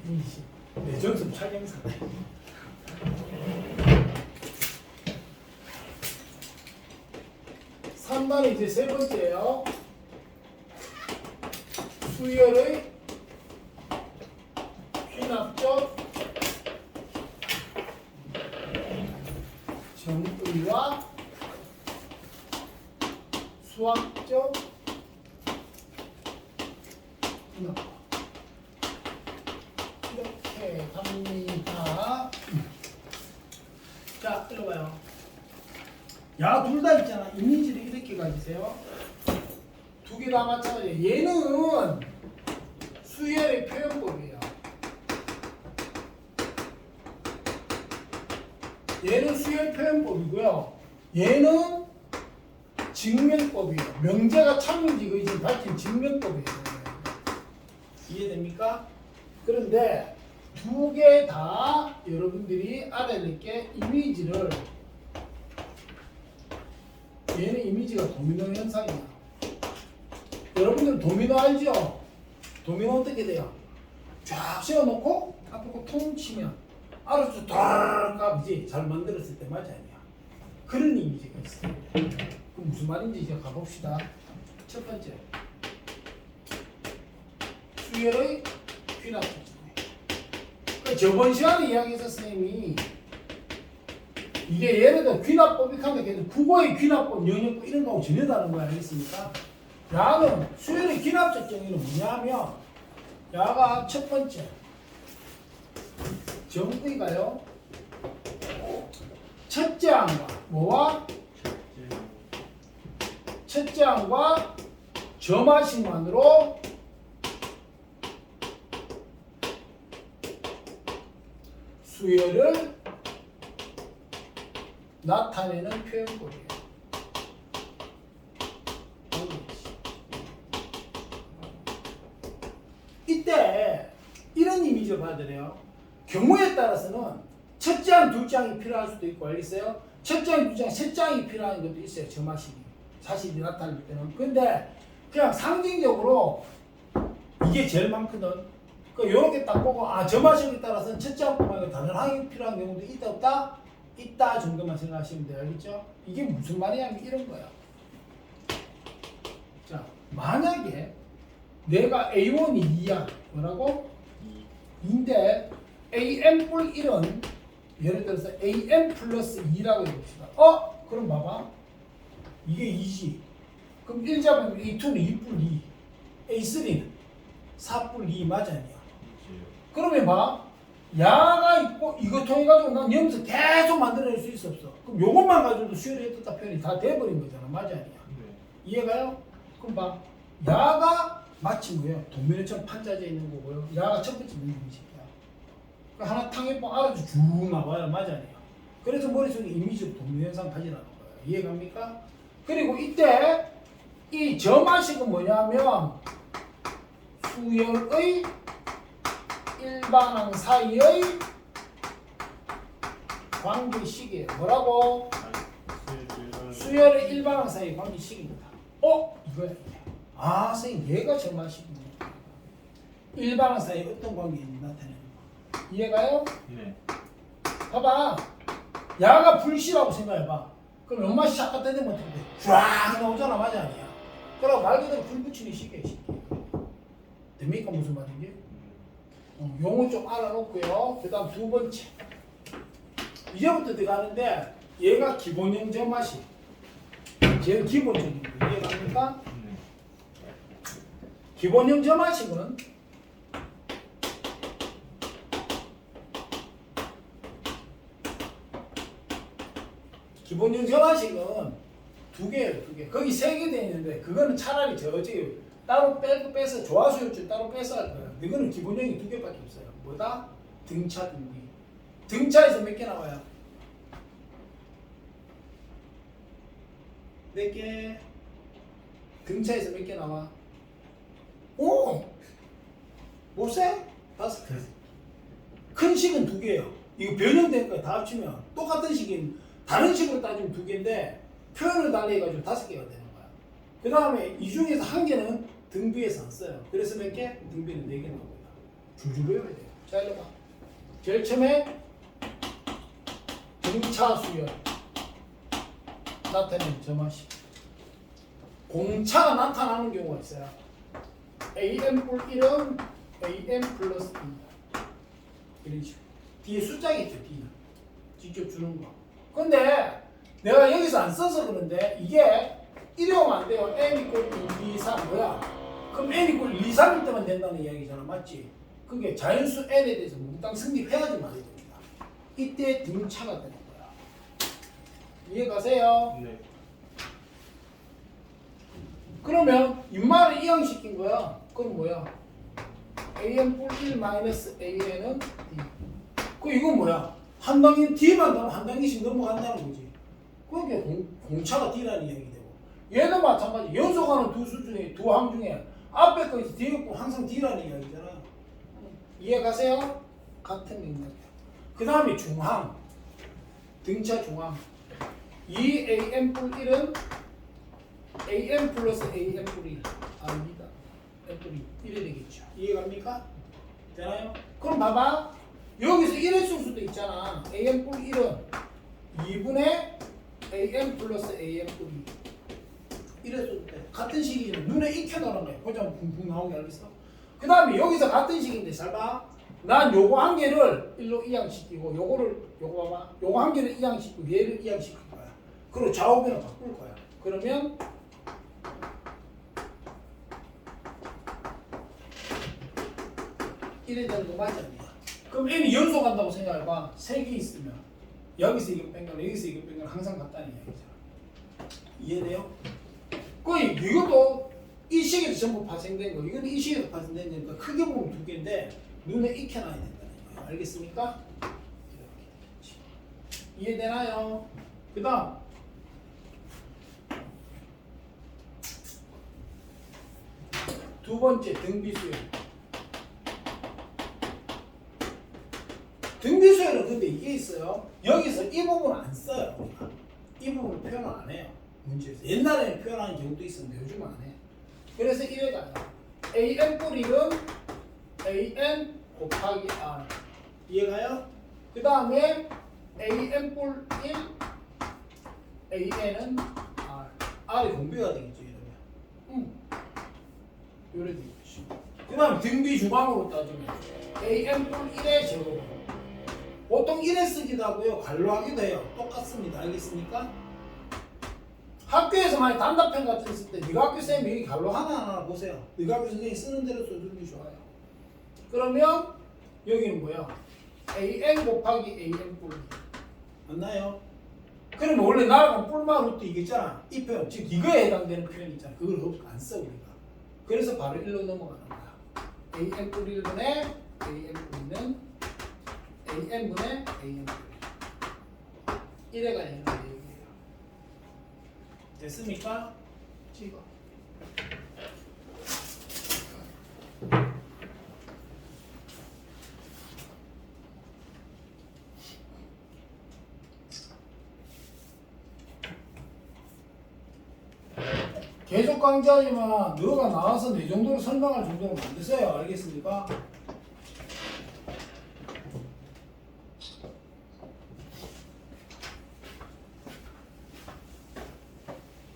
20. 내전습 촬영사. 3번은 이제 세 번째예요. 수열의 귀납적 정의와 수학적 귀납. 이렇게 갑니다. 자, 읽어봐요. 야, 둘 다 있잖아. 이미지를 이렇게 가지세요. 두 개 다 마찬가지예요. 얘는 수열의 표현법이에요. 얘는 수열 표현법이고요. 얘는 증명법이에요. 명제가 참인지 의지 밝힌 증명법이에요. 이해됩니까? 그런데 두 개 다 여러분들이 알아야 될 게 이미지를, 얘는 이미지가 도미노 현상이야. 여러분들 도미노 알죠? 도미노 어떻게 돼요? 쫙 세워놓고 앞으로 퉁 치면 알아서 덜까지 잘 만들었을 때 맞아 아니야. 그런 이미지가 있어요. 그럼 무슨 말인지 이제 가봅시다. 첫 번째, 수열의 귀납적. 저번 시간에 이야기해서 선생님이 이게 예를 들어 귀납법이 한다. 국어의 귀납법, 영역법 이런 거하고 전혀 다른 거야. 알겠습니까? 야는 수열의 귀납적 정의는 뭐냐면, 야가 첫 번째 정의가요, 첫째 항과 뭐와? 첫째 항과 점화식만으로 수열을 나타내는 표현법이에요. 이때 이런 이미지를 받으래요. 경우에 따라서는 첫째 항, 둘째 항이 필요할 수도 있고, 알겠어요? 첫째 항, 둘째 항, 셋째 항이 필요한 것도 있어요. 점화식이 사실이 나타날 때는. 근데 그냥 상징적으로 이게 제일 많거든. 요렇게 딱 보고, 아, 점화식에 따라서는 첫째 항뿐만 아니라 다른 항이 필요한 경우도 있다 없다? 있다 정도만 생각하시면 돼요. 알겠죠? 이게 무슨 말이냐면 이런 거야. 자, 만약에 내가 A1이 2야. 뭐라고? 2인데 AM 뿔 1은 예를 들어서 AM 플러스 2라고 해봅시다. 그럼 봐봐. 이게 2지. 그럼 1 잡으면 A2는 2뿔 2. A3는 4뿔 2 맞아 아니야? 그러면 봐. 야가 있고 이거 통해 가지고 난 여기서 계속 만들어낼 수 있어 없어? 그럼 요것만 가지고도 수열의 뜻과 표현이 다 돼버린 거잖아. 맞아 아니야? 네. 이해가요? 그럼 봐. 야가 마치 뭐예요? 도면에처럼 판짜져 있는 거고요. 야가 첫 번째 이미지야. 하나 탕해보 알아서 쭉 나와요. 맞아 아니야? 그래서 머릿속에 이미지로 도면현상 가지라는 거예요. 이해갑니까? 그리고 이때 이 점화식은 뭐냐면 수열의 일반항 사이의 관계식이에요. 뭐라고? 수열의 일반항 사이의 관계식입니다. 이거야. 아, 선생님, 얘가 점화식이네. 일반항 사이에 어떤 관계인지 나타내는 거. 이해가요? 네. 봐봐. 야가 불씨라고 생각해봐. 그럼 엄마 시 아까 때리면 어떻게 돼? 쫙 나오잖아. 맞아 아니야? 그럼 말 그대로 불 붙이는 식이에요. 됩니까? 무슨 말인지? 용어 좀 알아놓고요. 그 다음 두 번째. 이제부터 들어가는데 얘가 기본형 점화식. 제일 기본적인 거. 이해갑니까? 기본형 점화식은 두 개예요. 두 개. 거기 세 개 돼 있는데 그거는 차라리 저기 따로 빼서 조화수열줄 따로 빼서 할 거예요. 이거는 기본형이 두 개밖에 없어요. 뭐다? 등차, 등비. 등차에서 몇 개 나와요? 몇 개? 등차에서 몇 개 나와? 못 세? 5개. 큰 식은 두 개예요. 이거 변형된 거 다 합치면 똑같은 식인 다른 식으로 따지면 두 개인데 표현을 달리 해가지고 5개가 되는 거야. 그 다음에 이 중에서 한 개는 등비에서 안 써요. 그래서 몇 개? 등비는 4개 나옵니다. 줄줄 외워야 돼요. 자, 이리 봐. 제일 처음에 등차 수열 나타내는 점화식. 공차가 나타나는 경우가 있어요. am 뿔 1은 am 플러스 2 이런 식으로. 뒤에 숫자겠죠, D는. 직접 주는 거. 근데 내가 여기서 안 써서 그런데 이게 1이 오면 안 돼요. n 이퀄 1, 2, 3 뭐야? 그럼 n 이퀄 1, 2, 3일 때만 된다는 이야기잖아. 맞지? 그게 자연수 n에 대해서 몽땅 성립해야지 말이 됩니다. 이때 등차가 되는 거야. 이해가세요? 네. 그러면 인마를 이항시킨 거야. 그럼 뭐야? am 뿔 1 마이너스 an은 d. 그 이건 뭐야? 한 단계 d만 가면 한 단계씩 넘어간다는 거지. 그게 공차가 d라는 이야기 되고. 얘도 마찬가지. 연속하는 두 수 중에 두 항 중에 앞에 거 뒤에 거 항상 d라는 이야기잖아. 이해가세요? 같은 맥락이야. 그 다음에 중항. 등차 중항. 이 am 뿔 1은 am 플러스 am 뿔 1 아닙니다. am 뿔 2 이래 되겠죠. 이해갑니까? 되나요? 그럼 봐봐. 여기서 이래 쓸 수도 있잖아. am 뿔 1은 2분의 am 플러스 am 뿔 2 이래 써도 돼. 같은 식이지만 눈에 익혀놓는 거야. 보자 붕붕 나오게 알겠어? 그 다음에 여기서 같은 식인데 잘 봐. 난 요거 한 개를 1로 이항시키고 요거 봐봐. 요거 한 개를 이항시키고 얘를 이항시킬 거야. 그리고 좌우변을 바꿀 거야. 그러면 이래 되는 거 맞지 않냐? 그럼 n이 연속한다고 생각해봐. 3개 있으면 여기서 이거 뺀 거는 여기서 이거 뺀 거는 항상 같다는 얘기잖아. 이해돼요? 거의 이것도 이 식에서 전부 파생된 거. 이건 이 식에서 파생된 거니까 크게 보면 두 개인데 눈에 익혀놔야 된다는 거예요. 알겠습니까? 이해되나요? 그 다음 두 번째 등비수열. 등비수열은 근데 이게 있어요. 여기서 이 부분은 안 써요. 우리가. 이 부분을 표현을 안 해요. 문제에서. 옛날에는 표현하는 경우도 있었는데 요즘은 안 해. 그래서 이래가요. am 뿔 1은 am 곱하기 r. 이해가요? 그 다음에 am 뿔 1 an은 r. r이 공비가 되겠죠. 이러면. 요래 되겠지. 그 다음 등비 중앙으로 따지면 am 뿔 1의 제곱. 보통 1에 쓰기도 하고요. 관로하기도 해요. 똑같습니다. 알겠습니까? 학교에서 많이 단답형 같은 거 쓸 때 네가 학교 쌤이 여기 관로 하나하나 보세요. 네가 학교 선생님이 쓰는 대로 써주는 게 좋아요. 그러면 여기는 뭐야? am 곱하기 am 뿔. 맞나요? 그러면 원래 나라가 뿔마 루트 이게 있잖아. 이 표현, 즉 이거에 해당되는 표현이 있잖아. 그걸 안 써 우리가. 그래서 바로 1로 넘어가는 거야. am 뿔 1분의 am 뿔 2는 am분의 am 뿔 1. 1회가 되는 얘기예요. 됐습니까? 찍어. 계속 강좌지만 너가 나와서 내 정도로 설명할 정도로 만드세요. 알겠습니까?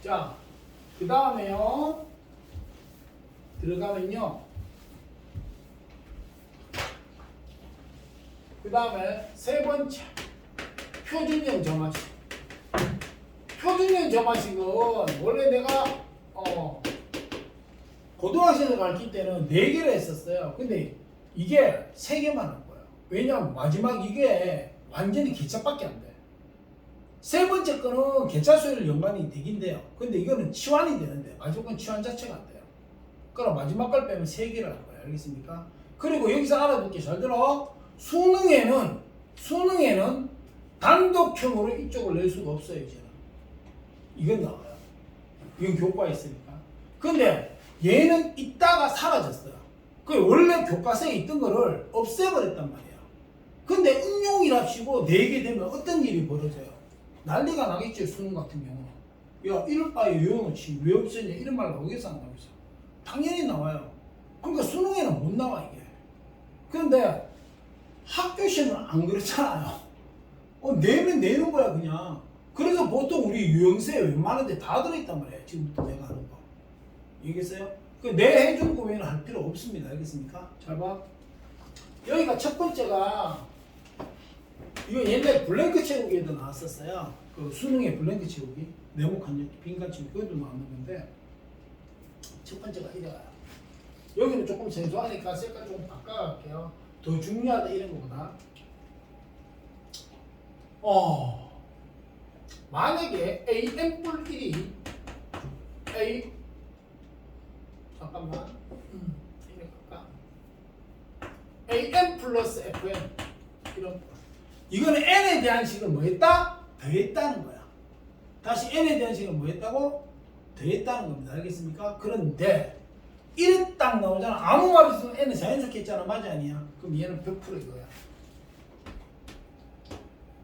자, 그 다음에요. 들어가면요. 그 다음에 세 번째. 표준형 점화식. 표준형 점화식은 원래 내가 고등학생을 가르칠 때는 4개를 했었어요. 근데 이게 3개만 한 거예요. 왜냐면 마지막 이게 완전히 개차밖에 안 돼. 세 번째 거는 개차수열 연관이 되긴 돼요. 근데 이거는 치환이 되는데 마지막 건 치환 자체가 안 돼요. 그럼 마지막 걸 빼면 3개를 할 거예요. 알겠습니까? 그리고 여기서 알아둘 게 잘 들어. 수능에는 단독형으로 이쪽을 낼 수가 없어요. 이제는. 이건 나와요. 이건 교과에 있으니까. 근데 얘는 있다가 사라졌어요. 그 원래 교과서에 있던 거를 없애버렸단 말이야. 근데 응용이랍시고 4개 되면 어떤 일이 벌어져요? 난리가 나겠죠. 수능 같은 경우는. 야, 이럴 바에 외워놓지 왜 없애냐 이런 말 나오겠어 안 나오겠어? 당연히 나와요. 그러니까 수능에는 못 나와 이게. 그런데 학교 시험은 안 그렇잖아요. 내면 내는 거야 그냥. 그래서 보통 우리 유형세 웬만한 데 다 들어있단 말이에요. 지금부터 내가 하는 거. 알겠어요? 내 해준 거 외에는 할 필요 없습니다. 알겠습니까? 잘 봐. 여기가 첫 번째가 이거 옛날에 블랭크 채우기에도 나왔었어요. 그 수능의 블랭크 채우기. 네모칸 빈칸 채우기 그것도 나오는 건데 첫 번째가 이래요. 여기는 조금 생소하니까 색깔 좀 바꿔갈게요. 더 중요하다 이런 거보다. 만약에 AM 뿔 1이 A 잠깐만 이렇게 갈까? AM 플러스 FM 이런 이거는 N에 대한 식을 뭐 했다? 더했다는 거야. 다시 N에 대한 식을 뭐 했다고? 더했다는 겁니다. 알겠습니까? 그런데 이래 딱 나오잖아. 아무 말 없으면 N은 자연스럽게 했잖아. 맞아 아니야? 그럼 얘는 100% 이거야.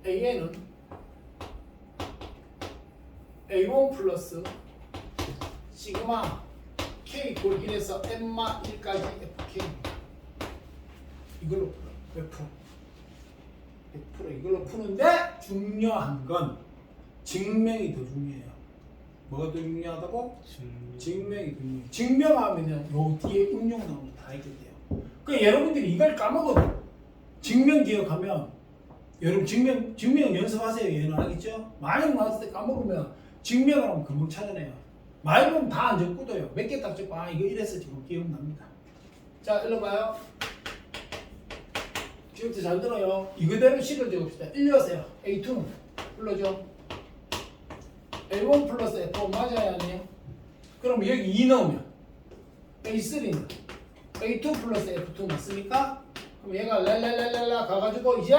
AN은 A1 플러스 시그마 K 골 1에서 N마 1까지 FK 이걸로 풀어. 100% 이걸로 푸는데 중요한 건 증명이 더 중요해요. 뭐가 더 중요하다고? 증명이 더 중요해요. 증명하면은 요 뒤에 응용 나오면 다 알게 돼요. 그러니까 여러분들이 이걸 까먹어도 증명 기억하면 여러분 증명 연습하세요. 얘는 알겠죠? 많이 나왔을 때 까먹으면 증명을 하면 금방 찾아내요. 많이 보면 다 안 적고도요. 몇 개 딱 적고 이거 이래서 지금 기억납니다. 자, 일로 봐요. 지금부터 잘 들어요. 이거대로 식을 적읍시다. 1려세요. A2는 불러줘. A1 플러스 F1 맞아야 아니에요? 그럼 여기 2 넣으면 A3는 A2 플러스 F2 맞습니까? 그럼 얘가 랄랄랄랄라 가가지고 이제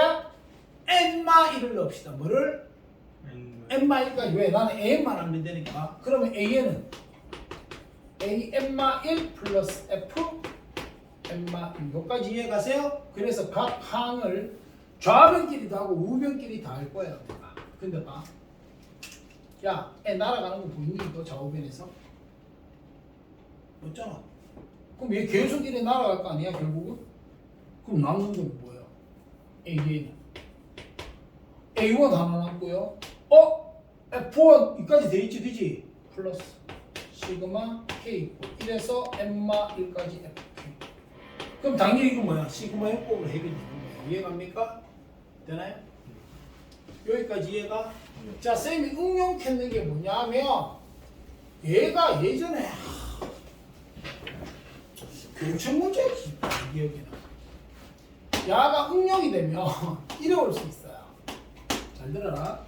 N마 1을 넣읍시다. 뭐를? N마 1까지. 왜? 나는 N만 하면 되니까. 그러면 A는 N마 1 플러스 F N마 1. 여기까지 이해가세요? 그래서 각 항을 좌변끼리도 하고 우변끼리 다 할 거예요. 근데 봐. 야, N 날아가는 거 보이니? 이거 좌우변에서? 없잖아. 그럼 얘 계속 이래 날아갈 거 아니야, 결국은? 그럼 남는 건 뭐예요? A1 하나 남고요. F1 여기까지 돼 있지, 되지? 플러스 시그마 K 1에서 N마 1까지 FK. 그럼 당연히 이거 뭐야? 시그마 요법으로 해결되는 거예요. 이해갑니까? 되나요? 여기까지 이해가? 자, 쌤이 응용했는 게 뭐냐면 얘가 예전에 교육청 문제지 기억에는. 야가 응용이 되면 이래 올 수 있어요. 잘 들어라.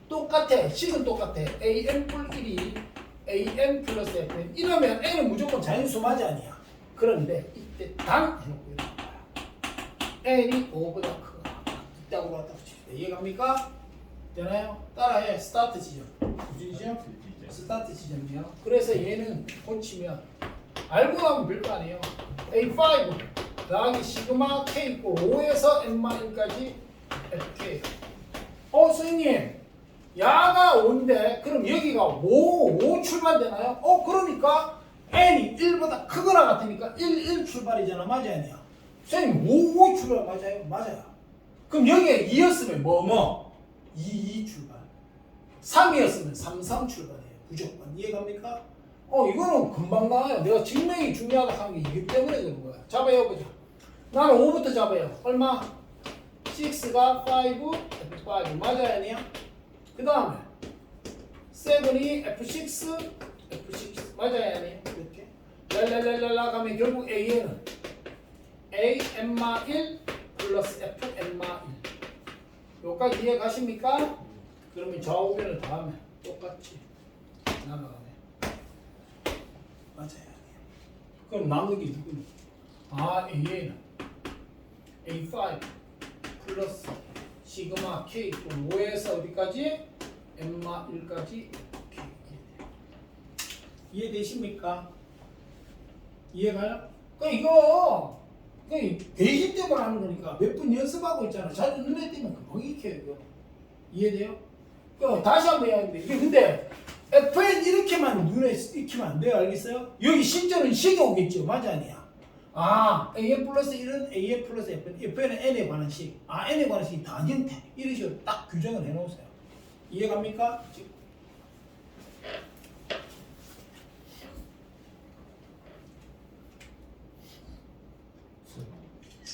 똑같아. 식은 똑같아. AM 뿔 1이 AM 플러스 FN 이러면 N은 무조건 자연수 맞아 아니야. 그런데 이때 단 해놓고 이러는 거야. N이 5보다 크거나 이따구로 갖다 붙입시다. 이해갑니까? 되나요? 따라해. 스타트 지점. 무슨 지점? 스타트 지점이요. 그래서 얘는 고치면 알고 나면 별거 아니에요. A5 더하기 시그마 K 있고 5에서 N마 1까지 FK. 선생님 야가 5인데 그럼 여기가 5 출발되나요? 그러니까 N이 1보다 크거나 같으니까 1 출발이잖아. 맞아 아니야? 선생님 5 출발 맞아요? 맞아요. 그럼 여기에 2였으면 2 출발. 3이었으면 3 출발해요. 무조건. 이해갑니까? 이거는 금방 나와요. 내가 증명이 중요하다 하는 게 이기 때문에 그런 거야. 잡아요, 보자. 나는 5부터 잡아요. 얼마? 6가 5, F5. 맞아야 아니야? 그 다음에 7이 F6, F6. 맞아야 아니야? 이렇게. 랄랄랄랄라 가면 결국 A는 A, N마 1 플러스 F, N마 1. 여기까지 이해 가십니까? 그러면 좌우변을 더하면 똑같이 날아가네. 맞아요. 그럼 남는 게 누구니? A는 A5 플러스 시그마 K 5에서 어디까지? N마 1까지 이렇게. 이해되십니까? 이해가요? 이거 대신 때문에 하는 거니까 몇 분 연습하고 있잖아. 자주 눈에 띄면 금방 익혀요. 이거. 이해돼요? 다시 한번 해야하는데 이게 근데 FN 이렇게만 눈에 익히면 안 돼요. 알겠어요? 여기 실제로는 식이 오겠죠. 맞아 아니야? an 플러스 1은 an 플러스 fn, fn은 n에 관한 식, n에 관한 식이 단형태. 이런 식으로 딱 규정을 해놓으세요. 이해갑니까?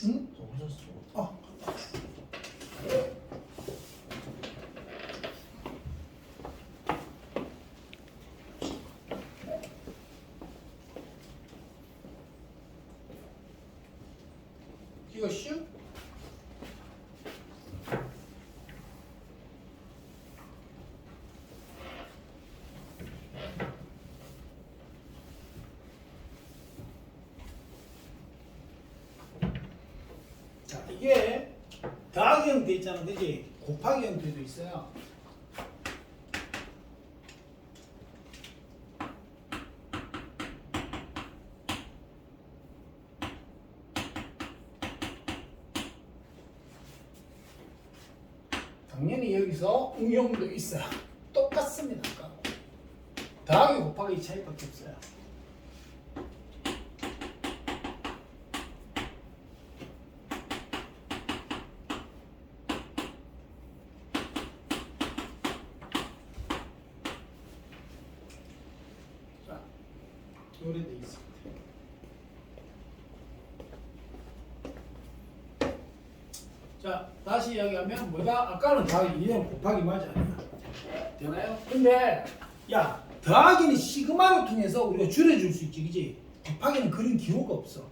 응? 이거 슈? 자, 이게 더하기 형태 있잖아, 그지? 곱하기 형태도 있어요. 당연히 여기서 응용도 있어요. 똑같습니다. 더하기 곱하기 차이밖에 없어요. 자, 요래 돼 있습니다. 자, 다시 이야기하면 뭐다? 아까는 더하기 2는 곱하기 맞아. 되나요? 근데 야, 더하기는 시그마를 통해서 우리가 줄여줄 수 있지, 그지? 곱하기는 그런 기호가 없어.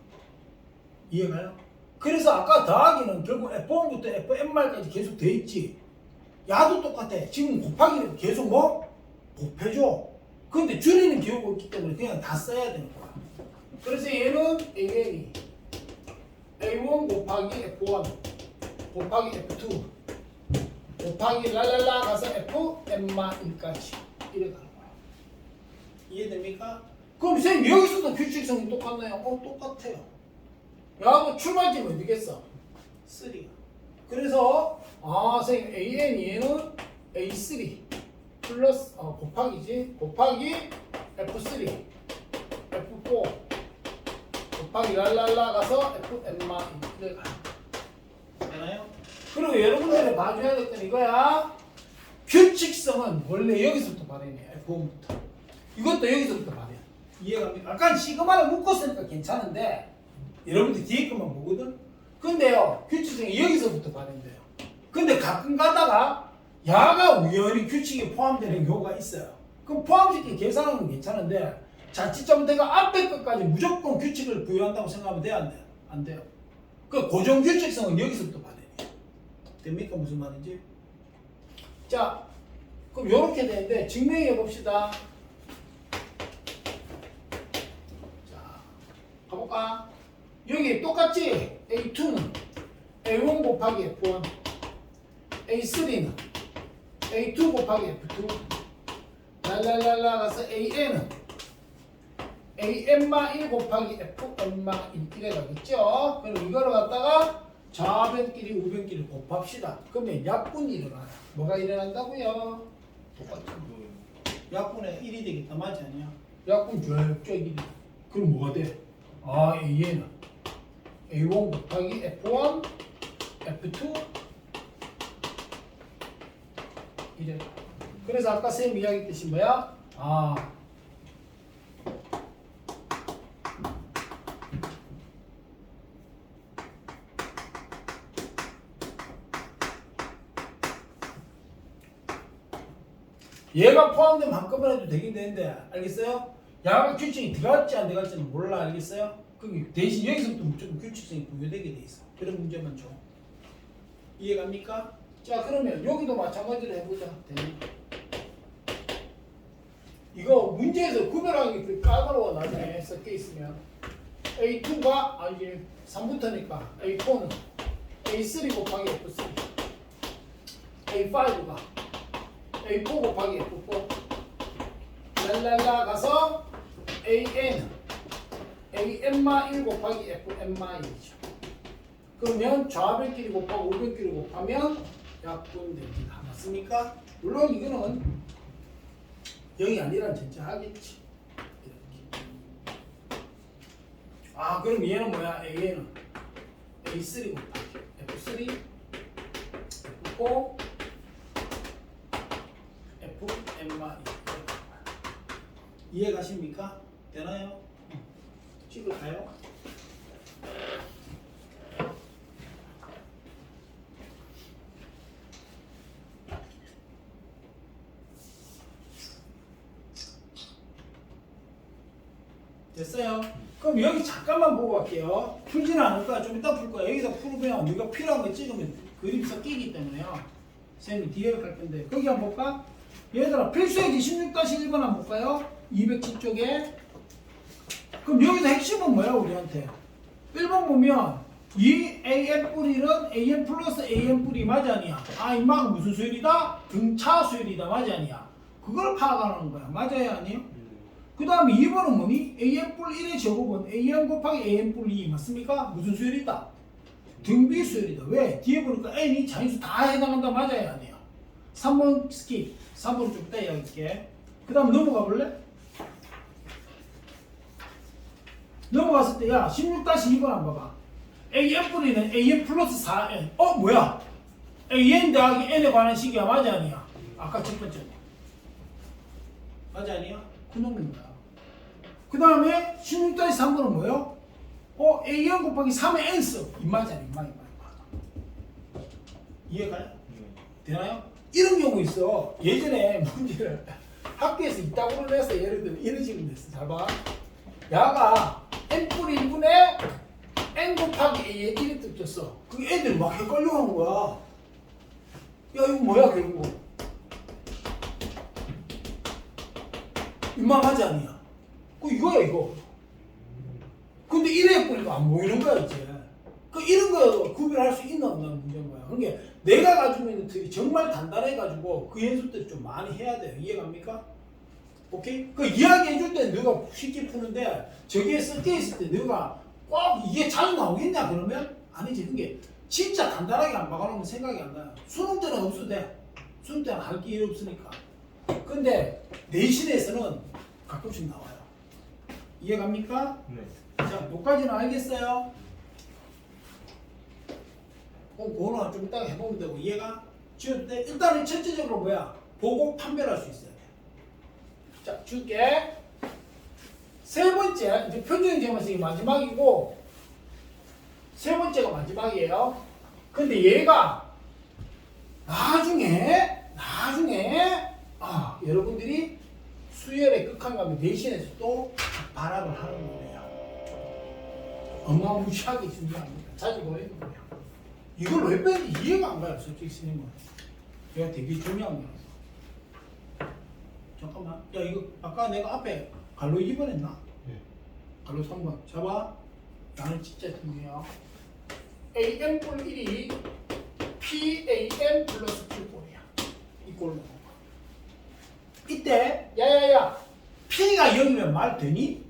이해가요? 그래서 아까 더하기는 결국 F1부터 FN말까지 계속 돼 있지. 야도 똑같아. 지금 곱하기는 계속 뭐? 곱해줘. 근데 줄이는 기호가 없기 때문에 그냥 다 써야 되는 거야. 그래서 얘는 AN이 A1 곱하기 F1 곱하기 F2 곱하기 랄랄라 가서 Fn-1까지 이래 가는 거야. 이해됩니까? 그럼 선생님 여기서도 규칙성이 똑같나요? 똑같아요. 야, 출발점이 어디겠어? 3가. 그래서 선생님 AN 얘는 A3 플러스 곱하기지 곱하기 F3 F4 곱하기 랄랄라 가서 Fn-1 이래 가요. 되나요? 그리고 여러분들이 봐줘야 될 건 이거야. 규칙성은 원래 여기서부터 발현해. F1부터. 이것도 여기서부터 발현. 이해갑니까? 아까 시그마를 묶었으니까 괜찮은데 여러분들 뒤에 것만 보거든. 근데요, 규칙성이 여기서부터 발현돼요. 근데 가끔 가다가 야가 우연히 규칙에 포함되는 경우가 있어요. 그럼 포함시키기 계산하는 건 괜찮은데 자칫 잘못해가 앞에 것까지 무조건 규칙을 부여한다고 생각하면 돼요? 안 돼요? 안 돼요. 그 고정 규칙성은 여기서부터 발현해요. 됩니까? 무슨 말인지? 자, 그럼 이렇게 되는데 증명해 봅시다. 자, 가볼까? 여기 똑같지? A2는 A1 곱하기 F1 A3는 A2 곱하기 F2 랄랄랄라 가서 AN은 AN-1 곱하기 FN-1 이래 가겠죠? 그럼 이거를 갖다가 좌변끼리 우변끼리 곱합시다. 그러면 약분이 일어나요. 뭐가 일어난다고요? 똑같죠. 약분에 1이 되겠다. 맞지 않냐? 약분 쫙쫙 1이. 그럼 뭐가 돼? 얘는 A1 곱하기 F1 F2 이래. 그래서 아까 쌤 이야기했듯이 뭐야? 얘가 포함되면 한꺼번에 해도 되긴 되는데 알겠어요? 야가 규칙이 들어갈지 안 들어갈지는 몰라. 알겠어요? 그 대신 여기서부터 무조건 규칙성이 부여되게 돼 있어. 그런 문제만 줘. 이해갑니까? 자, 그러면 여기도 마찬가지로 해보자. 이거 문제에서 구별하기 까다로워. 나중에 섞여 있으면 A2가 이제 3부터니까 A4는 A3 곱하기 F3 A5가 A4 곱하기 F4 랄랄라 가서 AN AN-1 곱하기 FN-1이죠. 그러면 좌변끼리 곱하고 우변끼리 곱하면 약분됩니다. 맞습니까? 물론 이거는 0이 아니라는 전제 하겠지. 이렇게. 아 그럼 얘는 뭐야? A는 A3 곱하기 F3 F4 Fm 이해가십니까? 되나요? 찍을까요? 됐어요? 그럼 여기 잠깐만 보고 갈게요. 풀지는 않을 거야. 좀 이따 풀 거야. 여기서 풀으면 네가 필요한 거 찍으면 그림 섞이기 때문에요. 쌤이 뒤에 갈 건데 거기 한번 볼까? 얘들아 필수의 16-1번 한번 볼까요? 207쪽에 그럼 여기서 핵심은 뭐야 우리한테? 1번 보면 이 AN 뿌리는 AN 플러스 AN 뿌리 맞아 아니야? 아 임마 무슨 수열이다? 등차 수열이다 맞아 아니야? 그걸 파악하는 거야. 맞아요 아니요? 그 다음에 2번은 뭐니? AN 뿔 1의 제곱은 AN 곱하기 AN 뿔 2 맞습니까? 무슨 수열이다? 등비 수열이다. 왜? 뒤에 보니까 N이 자인수 다 해당한다 맞아요 아니에요? 3번 스킵 3번은 좀 이따 이야기할게. 그 다음 넘어가 볼래? 넘어갔을 때 야 16-2번 한번 봐봐. AN 뿌리는 AN 플러스 4N 뭐야? AN 더하기 N에 관한 식이야 맞아 아니야? 아까 첫 번째 맞아 아니야? 그 놈인 거야. 그 다음에 16-3번은 뭐예요? AN 곱하기 3의 N스 임마잖아 임마 이해가요? 되나요? 이런 경우 있어. 예전에 문제를 학교에서 이따구를 내서 예를 들면 이런 식으로 냈어. 잘 봐. 야가 N뿔 1분의 N 곱하기 A의 1이 뜻했어. 그 애들이 막 헷갈려 하는 거야. 야 이거 뭐야 결국 민망하지 않냐? 그 이거야 이거. 근데 1의 뿌리가 안 보이는 거야 이제. 그 이런 거 구별할 수 있나 없나는 문제인 거야. 그러니까 내가 가지고 있는 틀이 정말 단단해가지고 그 연습들을 좀 많이 해야 돼요. 이해갑니까? 오케이? 그 이야기해줄 때 너가 쉽게 푸는데 저기에 섞여 있을 때 너가 꼭 이게 잘 나오겠냐 그러면 아니지. 그게 진짜 간단하게 안 박아놓으면 생각이 안 나요. 수능 때는 없어도 돼. 수능 때는 할 게 일 없으니까. 근데 내신에서는 가끔씩 나와요. 이해갑니까? 네. 자, 여기까지는 알겠어요? 그거는 좀 이따가 해보면 되고 이해가? 지울 때 일단은 첫째적으로 뭐야? 보고 판별할 수 있어야 돼. 자, 줄게. 세 번째, 이제 표준형 제곱식이 마지막이고 세 번째가 마지막이에요. 근데 얘가 나중에 여러분들이 수열의 극한감이 내신에서 또 발악을 하는 거예요. 어마무시하게 중요합니다. 자주 보이는 거예요. 이걸 왜 빼는지 이해가 안 가요. 솔직히 쓰는 거. 얘가 되게 중요한 거라서. 잠깐만. 야 이거 아까 내가 앞에 갈로 2번 했나? 네. 갈로 3번. 잡아. 나는 진짜 중요해요. AN 뿔 1이 PAN 플러스 Q꼴이야. 이 꼴로. 이때 야야야 P가 0이면 말 되니?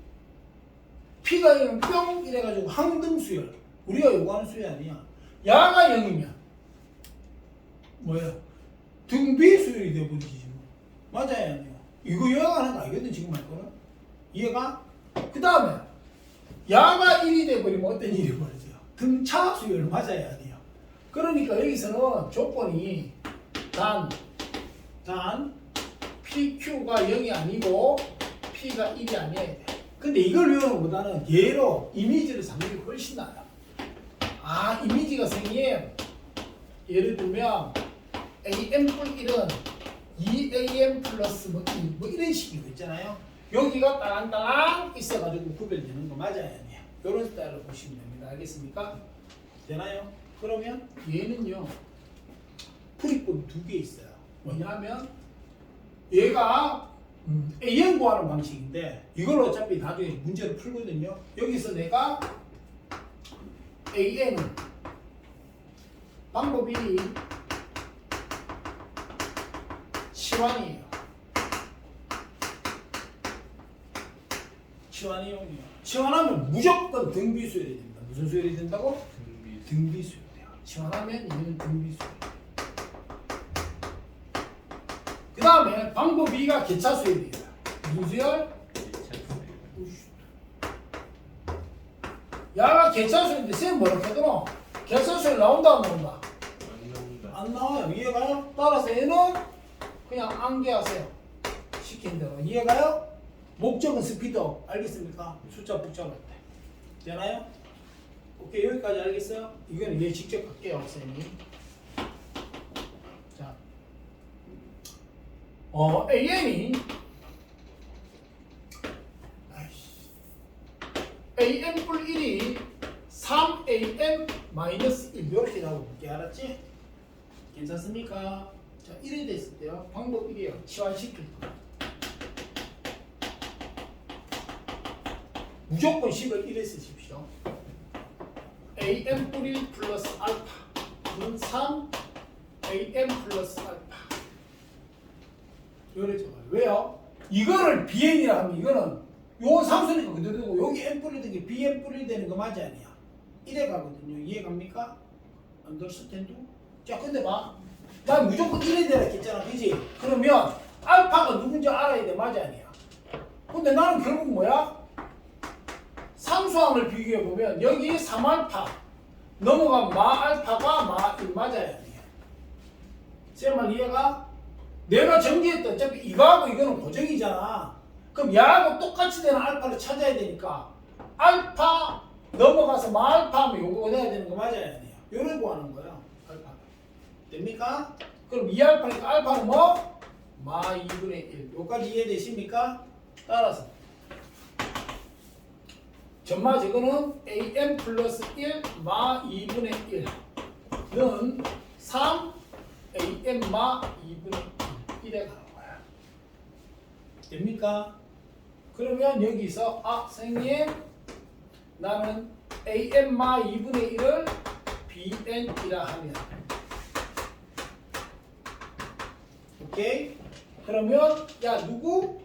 P가 0이면 뿅 이래가지고 항등수열. 우리가 요구하는 수열 아니야. 야가 0이면 뭐야? 등비수열이 돼버리지. 맞아요 아니요? 이거 요약하는 거 알거든 지금 할 거는. 이해가? 그 다음에 야가 1이 돼버리면 어떤 일이 벌어져요? 등차수열 맞아야 아니에요? 그러니까 여기서는 조건이 단 PQ가 0이 아니고 P가 1이 아니어야 돼. 근데 이걸 외우는 것보다는 얘로 이미지를 잡는 게 훨씬 나아요. 아 이미지가 생긴 예를 들면 AM 뿔 1은 2AM 플러스 뭐 이런 식으로 있잖아요. 여기가 딸랑딸랑 있어가지고 구별되는 거 맞아야 아니에요. 이런 스타일로 보시면 됩니다. 알겠습니까? 되나요? 그러면 얘는요 풀이법이 두 개 있어요. 뭐냐면 얘가 AN 구하는 방식인데 이걸 어차피 나중에 문제를 풀거든요. 여기서 내가 AN 방법이 치환이에요. 치환이용이에요. 치환하면 무조건 등비수열이 됩니다. 무슨 수열이 된다고? 등비수열이 돼요. 치환하면 얘는 등비수열. 그 다음에 방법 2가 개차수열이에요. 무슨 수열? 야가 개차수인데 쌤 뭐라고 하더노? 개차수에 나온다 안 나온다? 안 나온다. 안 나와요. 이해가요? 따라서 얘는 그냥 암기하세요. 시킨 대로. 이해가요? 목적은 스피드업. 알겠습니까? 숫자 복잡할 때. 되나요? 오케이, 여기까지 알겠어요? 이거는 얘 직접 할게요, 쌤이. 자, AN이 AM 뿔 1이 3AM 마이너스 1 이렇게 나오게 알았지? 괜찮습니까? 자, 1이 됐을 때요. 방법 1이에요. 치환시킬 거. 무조건 10을 1에 쓰십시오. AM 뿔 1 플러스 알파는 3 AM 플러스 알파. 요래 적어요. 왜요? 이거를 BN이라 하면 이거는 요 상수니까 그대로 되고 여기 M 뿔이 되게 BM 뿔이 되는 거 맞아 아니야? 이래 가거든요. 이해갑니까? 언더스탠드? 자, 근데 봐. 난 무조건 1에 되라 했잖아. 그지? 그러면 알파가 누군지 알아야 돼. 맞아 아니야? 근데 나는 결국 뭐야? 상수항을 비교해 보면 여기 3알파 넘어간 마알파가 마1 맞아야 돼. 제 말 이해가? 내가 정리했던 어차피 이거하고 이거는 고정이잖아. 그럼 얘하고 똑같이 되는 알파를 찾아야 되니까 알파 넘어가서 마알파 하면 요거가 돼야 되는 거 맞아야 돼요. 요래 구하는 거야. 알파 됩니까? 그럼 2알파니까 알파는 뭐? 마 2분의 1 요까지 이해되십니까? 따라서 전마 저거는 AM 플러스 1 마 2분의 1는 3 AM 마 2분의 1 이래 가는 거야. 됩니까? 그러면 여기서 선생님 나는 AM 마 2분의 1을 BN이라 하면 오케이? 그러면 야 누구?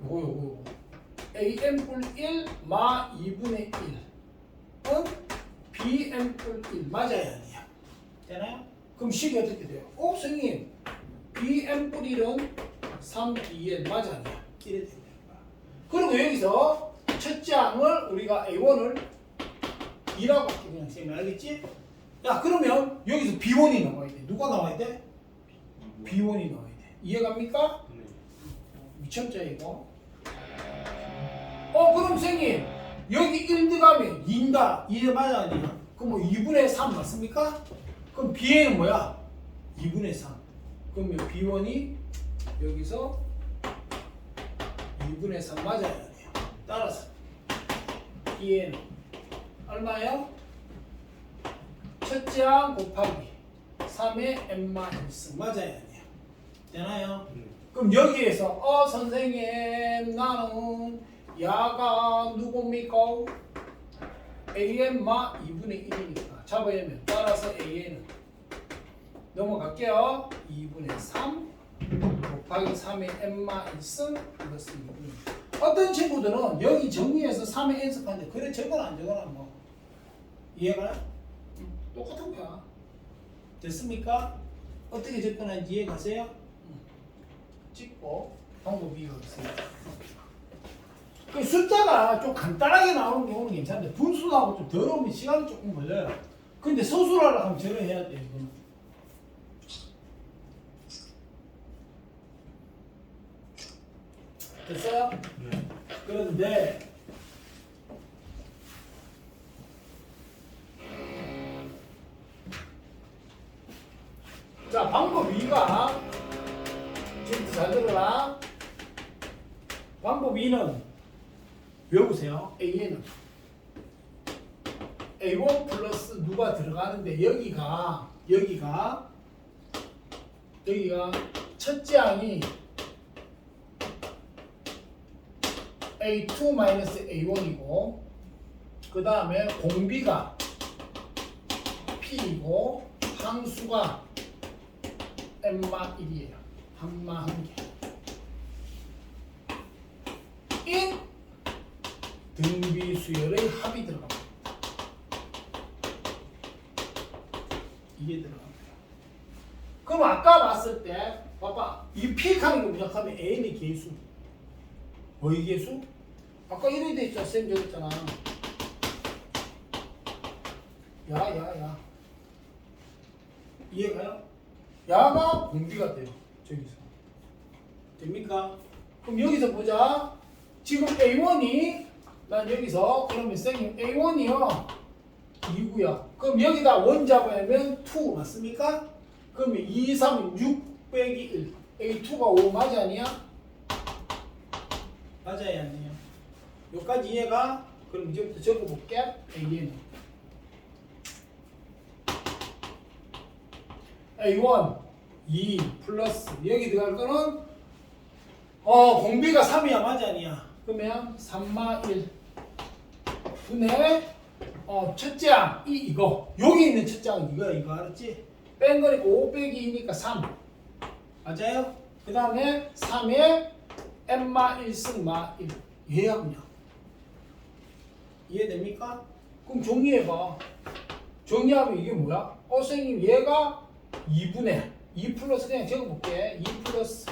요거 AM 뿔 1 마 2분의 1은 BM 뿔 1 맞아야 아니야? 되나요? 그럼 식이 어떻게 돼요? 선생님 BM 뿔 1은 3BN 맞아 아니야? 이래 됩니다. 그리고 여기서 첫째 항을 우리가 A1을 2라고 할게 그냥 쌤이 알겠지? 야 그러면 여기서 B1이 나와야 돼. 누가 나와야 돼? B1이 나와야 돼. 이해갑니까? 네. 미쳤죠 이거? 그럼 선생님 여기 1 들어가면 2인가? 2에 맞아 아니야? 그럼 뭐 2분의 3 맞습니까? 그럼 B는 뭐야? 2분의 3 그러면 B1이 여기서 2분의 3 맞아야 돼요. 따라서 B는 얼마예요? 첫째 항 곱하기 3의 n-1승 맞아야 돼요. 되나요? 그럼 여기에서 선생님 나는 야가 누굽니까? AN 마 2분의 1이니까 잡아야면 따라서 AN은 넘어갈게요. 2분의 3 곱하기 3의 n마 1승 플러스 2분의 어떤 친구들은 여기 정리해서 3의 n승하는데 그래 적어라 안 적어라 뭐 이해가요? 똑같은 거야. 됐습니까? 어떻게 접근하는지 이해가세요? 찍고 방법 이해하겠습니다. 그 숫자가 좀 간단하게 나오는 경우는 괜찮은데 분수 나오고 좀 더러우면 시간이 조금 걸려요. 근데 서술하려고 하면 저래 해야 돼요. 이거는. 됐어요? 네. 그런데 자 방법 2가 지금부터 잘 들어라. 방법 2는 외우세요. A는 A1 플러스 누가 들어가는데 여기가 첫째 항이 A2 마이너스 A1이고 그 다음에 공비가 P이고 항수가 M마 1이에요. 항마 한 개. 인 등비 수열의 합이 들어갑니다. 이게 들어갑니다. 그럼 아까 봤을 때 봐봐 이 P하는 거 무작하면 N의 개수 뭐의 개수? 아까 이래 돼 있잖아. 쌤 적었잖아. 야. 이해가요? 야가 공비가 돼요. 저기서. 됩니까? 그럼 여기서 보자. 지금 A1이 난 여기서 그러면 선생님 A1이요 2구야. 그럼 여기다 원 잡으면 2 맞습니까? 그러면 2, 3, 6 빼기 1 A2가 5 맞아 아니야? 맞아요 아니에요? 여기까지 이해가? 그럼 이제부터 적어볼게. AN A1 2 플러스 여기 들어갈 거는 공비가 3이야 맞아 아니야? 그러면 3마 1 분의 첫째 항 이거 여기 있는 첫째 항 이거 알았지? 뺀 거니까 5 빼기 2니까 3 맞아요? 그 다음에 3에 n마 1승 마 1 얘야 그냥 이해됩니까? 그럼 정리해봐. 정리하면 이게 뭐야? 선생님 얘가 2분의 2 플러스 그냥 적어볼게. 2 플러스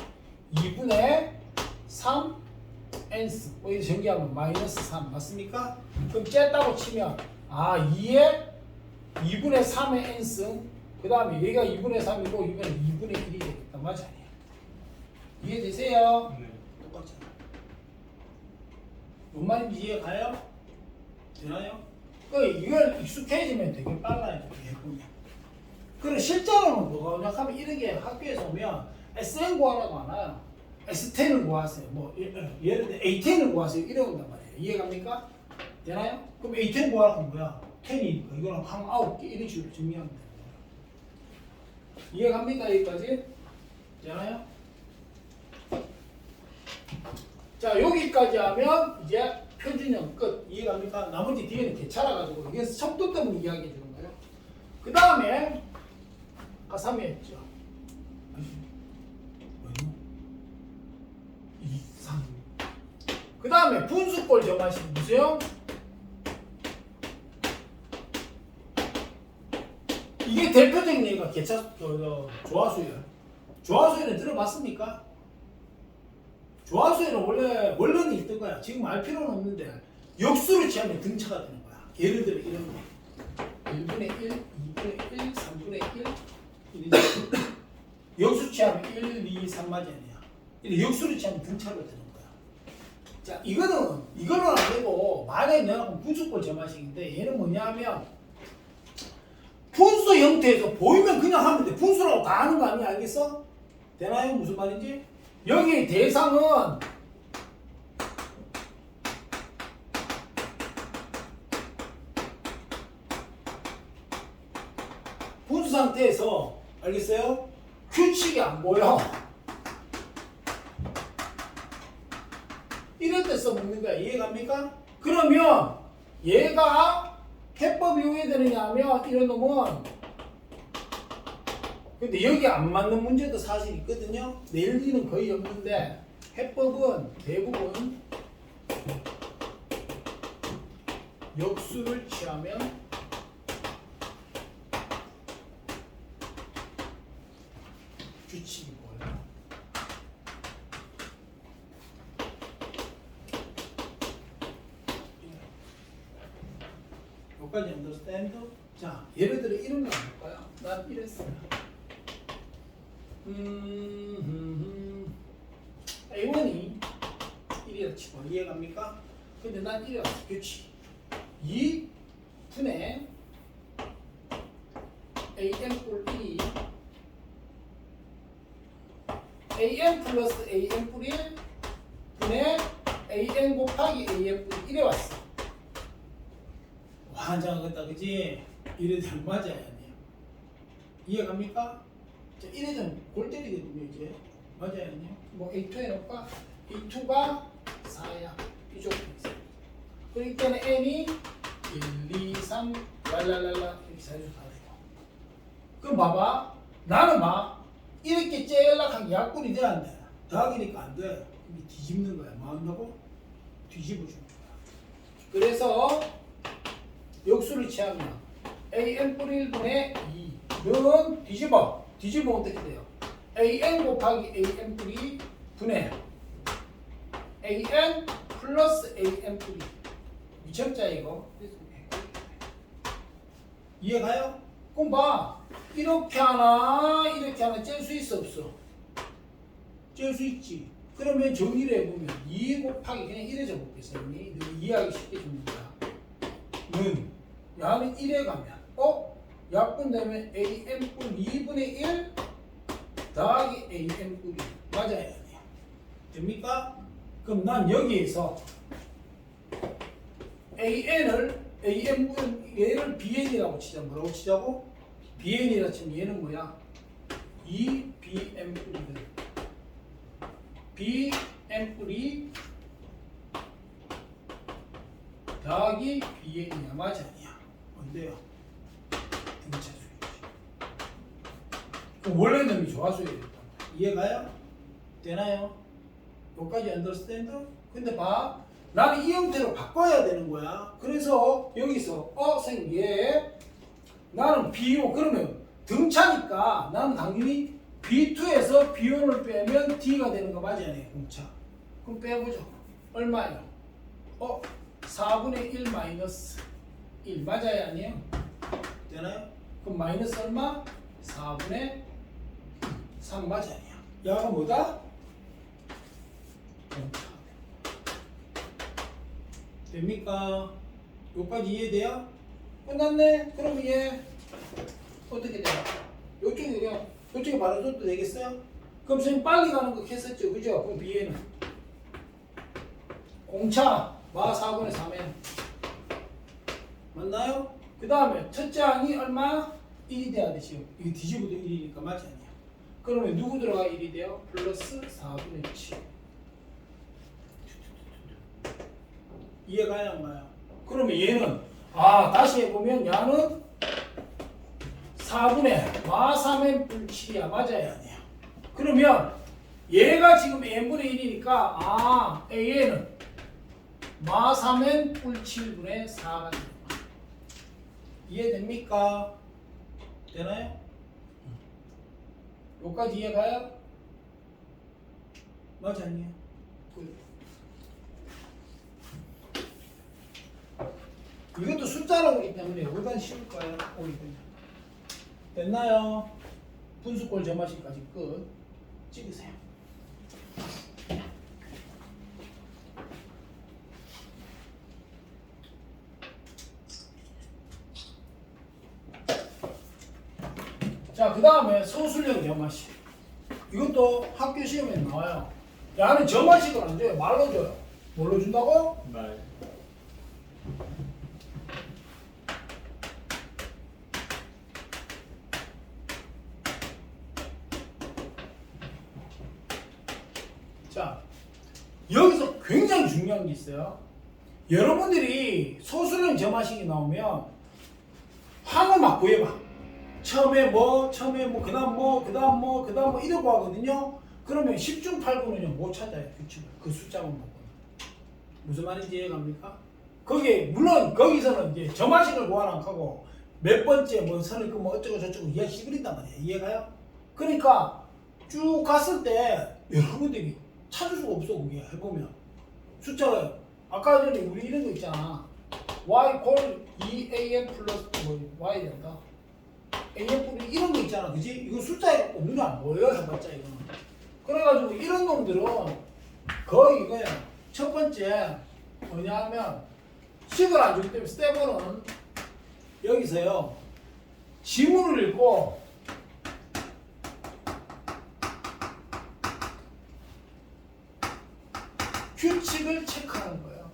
2분의 3 n승 이렇게 정리하면 마이너스 3 맞습니까? 그럼 쬐다고 치면 2에 2분의 3의 n승 그 다음에 얘가 2분의 3이고 이번에 2분의 1이 되겠다. 맞아 아니야? 이해되세요? 네. 똑같잖아. 뭔 말인지 이해가요? 되나요? 이걸 익숙해지면 되게 빨라요. 해보면. 그리고 실제로는 뭐가 오냐 하면 이렇게 학교에서 오면 SN 구하라고 하나요? S10을 구하세요. 뭐 예를 들어 A10을 구하세요. 이러는단 말이에요. 이해갑니까? 되나요? 그럼 A10 구하라고 하면 뭐야? 10이니까 이거랑 한 9개 이런 식으로 정리하면 돼요. 이해갑니까? 여기까지? 되나요? 자 여기까지 하면 이제 표준형 끝. 이해갑니까? 나머지 뒤에는 개차라가지고 이게 속도 때문에 이야기해 주는 거예요. 그 다음에 아까 3위 했죠. 2, 3. 그 다음에 분수꼴 점화식 무슨? 이게 대표적인 얘기가 개차 조화수열. 조화수열은 들어봤습니까? 조화수열은 원래는 있던 거야. 지금 알 필요는 없는데 역수를 취하면 등차가 되는 거야. 예를 들어 이런 거. 1분의 1, 2분의 1, 3분의 1 이런 식으로. 역수 취하면 1, 2, 3 맞이 아니야. 이렇게 역수를 취하면 등차가 되는 거야. 자, 이거는 안 되고 만약에 내가 분수꼴 점화식인데 얘는 뭐냐면 분수 형태에서 보이면 그냥 하면 돼. 분수라고 다 하는 거 아니야? 알겠어? 되나요? 무슨 말인지? 여기 대상은 분수 상태에서 알겠어요? 규칙이 안 보여. 이럴 때 써먹는 거야. 이해갑니까? 그러면 얘가 해법이 왜 되느냐 하면 이런 놈은 근데 여기 안 맞는 문제도 사실 있거든요. 내일 일은 거의 없는데 해법은 대부분 역수를 취하면 규칙이 뭐예요? 여기까지 understand? 자, 예를 들어 이런 거 볼까요? 난 이랬어요. A1이 1이라 치고 이해갑니까? 근데 난 1이라 규칙 2분의 AM 뿔 1이 AM 플러스 AM 뿔 1 분의 AM 곱하기 AM 뿔 1에 왔어. 환장하겠다 그지? 이래 되면 맞아야 아니에요. 이해갑니까? 자, 이래 되면 골 때리거든요 이제. 맞아요 아니에요? 뭐 A2 해놓을까? A2가 4야. 이쪽으로 있어. 그러기 때문에 N이 1, 2, 3 랄랄랄라 이렇게 사이즈 다 되고. 그럼 봐봐. 나는 막 이렇게 째려한 게 약분이 돼야 안 돼. 더하기니까 안 돼. 이게 뒤집는 거야. 뭐 한다고? 뒤집어 주는 거야. 그래서 역수를 취하면 AN 뿌리 1분의 2는 뒤집으면 어떻게 돼요? AN 곱하기 AN 뿌리 분의 AN 플러스 AN 뿌리 미쳤자 이거. 이해가요? 그럼 봐. 이렇게 하나 뗄 수 있어 없어? 뗄 수 있지. 그러면 정리를 해보면 2 곱하기 그냥 1에 적어볼게요. 이해하기 쉽게 줍니다. 는 야는 1에 가면 약분되면 AN뿔 2분의 1 더하기 AN뿔 1 맞아야 돼요. 됩니까? 그럼 난 여기에서 AN을 얘를 BN이라고 치자. 뭐라고 치자고? BN이라 치면 얘는 뭐야? 2BN 뿔이거든. BN 뿔이 더하기 BN이야. 맞아 아니야? 뭔데요? 등차 수열이지. 그럼 원래 놈이 조화수열이 됐단 말이야. 이해가요? 되나요? 여기까지 understand? 근데 봐. 나는 이 형태로 바꿔야 되는 거야. 그래서 여기서 선생님 얘 나는 B5 그러면 등차니까 나는 당연히 B2에서 B1을 빼면 D가 되는 거 맞아야 돼. 공차. 그럼 빼보죠. 얼마예요? 4분의 1 마이너스 1 맞아야 아니에요? 되나요? 그럼 마이너스 얼마? 4분의 3 맞아 아니야? 야가 뭐다? 공차. 됩니까? 여기까지 이해돼요? 끝났네? 그럼 얘 어떻게 돼요? 요쪽에 말아줘도 되겠어요? 그럼 선생님 빨리 가는 거 했었죠? 그죠? 그럼 B에는 공차 마 4분의 3에 맞나요? 그 다음에 첫째 항이 얼마? 1이 돼야 되죠. 이거 뒤집어도 1이니까 맞지 않냐? 그러면 누구 들어가 1이 돼요? 플러스 4분의 7 이해가요 안 가요? 그러면 얘는 다시 해보면 얘는 4분의 마 3n 뿔 7이야. 맞아야 아니야? 그러면 얘가 지금 n분의 1이니까 AN은 마 3n 뿔 7분의 4가 됩니다. 이해됩니까? 되나요? 여기까지 이해가요? 맞아 아니야? 이것도 숫자로 오기 때문에 얼마나 쉬울 거예요. 오기 때문에. 됐나요? 분수꼴 점화식까지 끝. 찍으세요. 자, 그 다음에 소수령 점화식. 이것도 학교 시험에 나와요. 야는 점화식을 안 줘요. 말로 줘요. 뭘로 준다고? 말. 자, 여기서 굉장히 중요한 게 있어요. 여러분들이 소수령 점화식이 나오면 항을 막 구해봐. 처음에 뭐, 그 다음 뭐 이러고 하거든요. 그러면 10중 8구는요 못 찾아요. 규칙을. 그 숫자만 보고. 무슨 말인지 이해갑니까? 거기에 물론 거기서는 이제 점화식을 구하는 거고 몇 번째 뭐 선을 뭐 어쩌고 저쩌고 이야기 시부린단 말이에요. 이해가요? 그러니까 쭉 갔을 때 여러분들이 찾을 수가 없어. 그게 해보면 숫자가 아까 전에 우리 이런 거 있잖아. y 콜 2an 플러스 y 된다. an 뿔이 이런 거 있잖아. 그지? 이거 숫자에 눈이 안 보여요. 해봤자 이거는. 그래가지고 이런 놈들은 거의 이거야. 첫 번째 뭐냐 하면 식을 안 주기 때문에 스텝 1은 여기서요 지문을 읽고 규칙을 체크하는 거예요.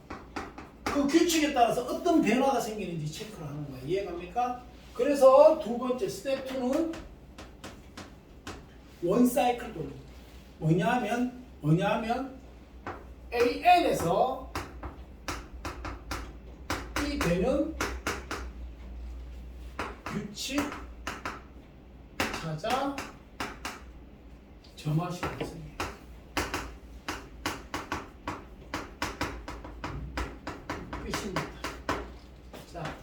그 규칙에 따라서 어떤 변화가 생기는지 체크를 하는 거예요. 이해갑니까? 그래서 두 번째 스텝 2는 원 사이클 돌립니다. 뭐냐 하면 AN에서 이 되는 규칙 찾아 점화식을 씁니다. 끝입니다. 자,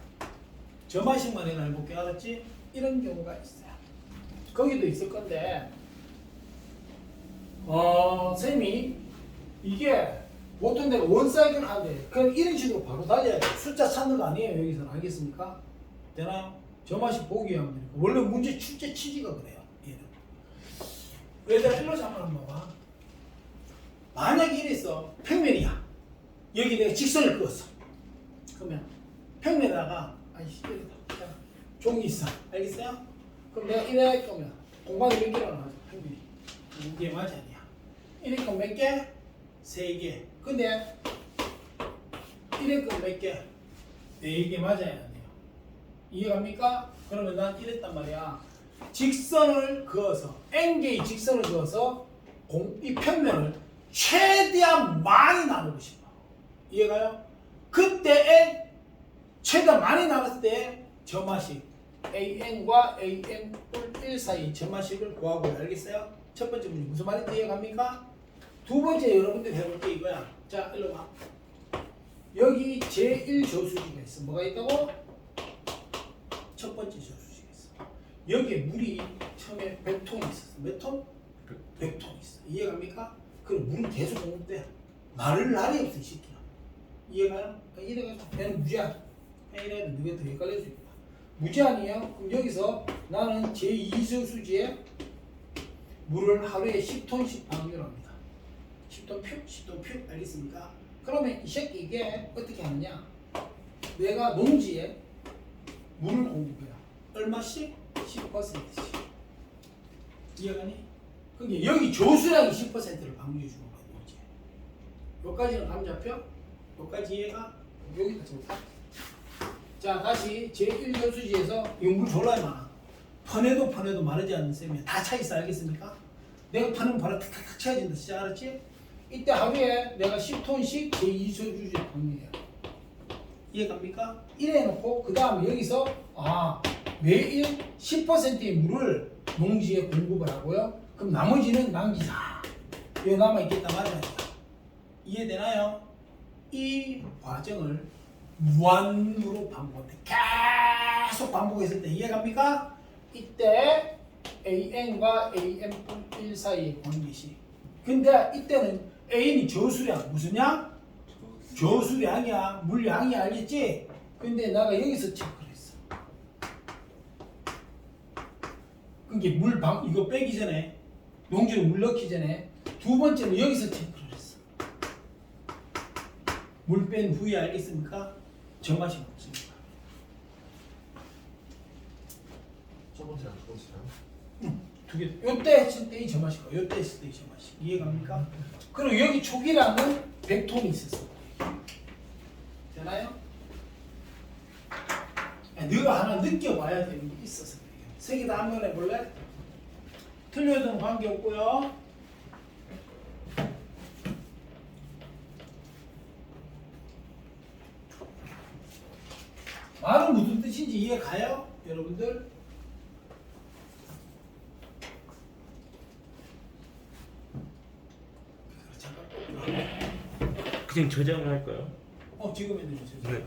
점화식만 해볼게. 알았지? 이런 경우가 있어요. 거기도 있을 건데 쌤이 이게 보통 내가 원사이클 하는데 그냥 이런 식으로 바로 달려야 돼. 숫자 찾는 거 아니에요. 여기서는. 알겠습니까? 되나요? 저마식 보기 위한 거니까. 원래 문제 출제 취지가 그래요. 얘는. 얘들아 일로 한번 봐봐. 만약에 이랬어. 평면이야. 여기 내가 직선을 그었어. 그러면 평면에다가 아이씨 이러다 종이 있어. 알겠어요? 그럼 내가 이래 거면 공간이 몇 개라고 하죠? 평면이. 이게 맞아 아니야? 이래 거면 몇 개? 3개. 근데 이래 거면 몇 개? 4개 맞아야 돼요. 이해갑니까? 그러면 난 이랬단 말이야. 직선을 그어서 n개의 직선을 그어서 이 평면을 최대한 많이 나누고 싶어. 이해가요? 그때에 최대한 많이 나눴을 때 점화식 an과 an+1 사이 점화식을 구하고요. 알겠어요? 첫 번째 문제 무슨 말인지 이해갑니까? 두 번째 여러분들 해볼 게 이거야. 자, 일로 와. 여기 제1 저수지가 있어. 뭐가 있다고? 첫 번째 저수지가 있어. 여기에 물이 처음에 100통이 있었어. 몇 통? 100통 있어. 이해갑니까? 그럼 물은 계속 공급돼. 마를 날이 없어, 이 새끼야. 이해가요? 이래가지고 걔는 무제한. 이래도 누가 더 헷갈릴 수 있다. 무제한이에요? 그럼 여기서 나는 제2저수지에 물을 하루에 10톤씩 방류합니다. 10톤 표? 10톤 표? 알겠습니까? 그러면 이 새끼 이게 어떻게 하느냐? 내가 농지에 물을 공급해요. 얼마씩? 10%씩. 이해가니? 그게 여기 조수량이 10%를 방류해 주는 거야, 농지에. 여기까지는 감 잡혀? 여기까지 이해가? 여기다 적다. 자, 다시 제1저수지에서 물 졸라 많아. 퍼내도 마르지 않는 셈이야. 다 차 있어, 알겠습니까? 내가 파는 바로 탁탁탁 차야진다, 진짜 알았지? 이때 하루에 내가 10톤씩 제2저수지에 방류해요. 이해갑니까? 이래 놓고 그 다음에 여기서 매일 10%의 물을 농지에 공급을 하고요. 그럼 나머지는 남기자. 여기 남아있겠다 맞아요. 이해되나요? 이 과정을 무한으로 반복해. 계속 반복했을 때 이해갑니까? 이때 AN과 AN+1 사이의 관계식. 근데 이때는 A는 저수량 무슨 양? 저수량이야. 물량이 알겠지? 근데 내가 여기서 체크를 했어. 그러니까 이거 빼기 전에 농지로 물 넣기 전에 두 번째는 여기서 체크를 했어. 물 뺀 후에 알겠습니까? 점화식 없습니다. 첫 번째랑 두 번째랑. 응, 두 개. 요때 했을 때의 점화식, 요때 했을 때의 점화식. 이해갑니까? 그리고 여기 초기량은 100톤이 있었어. 되나요? 너가 하나 느껴봐야 되는 게 있어서 그래요. 세 개 다 한번 해볼래? 틀려도 관계없고요. 말은 무슨 뜻인지 이해가요? 여러분들? 그냥 저장을 할까요? 지금 해드리세요. 네.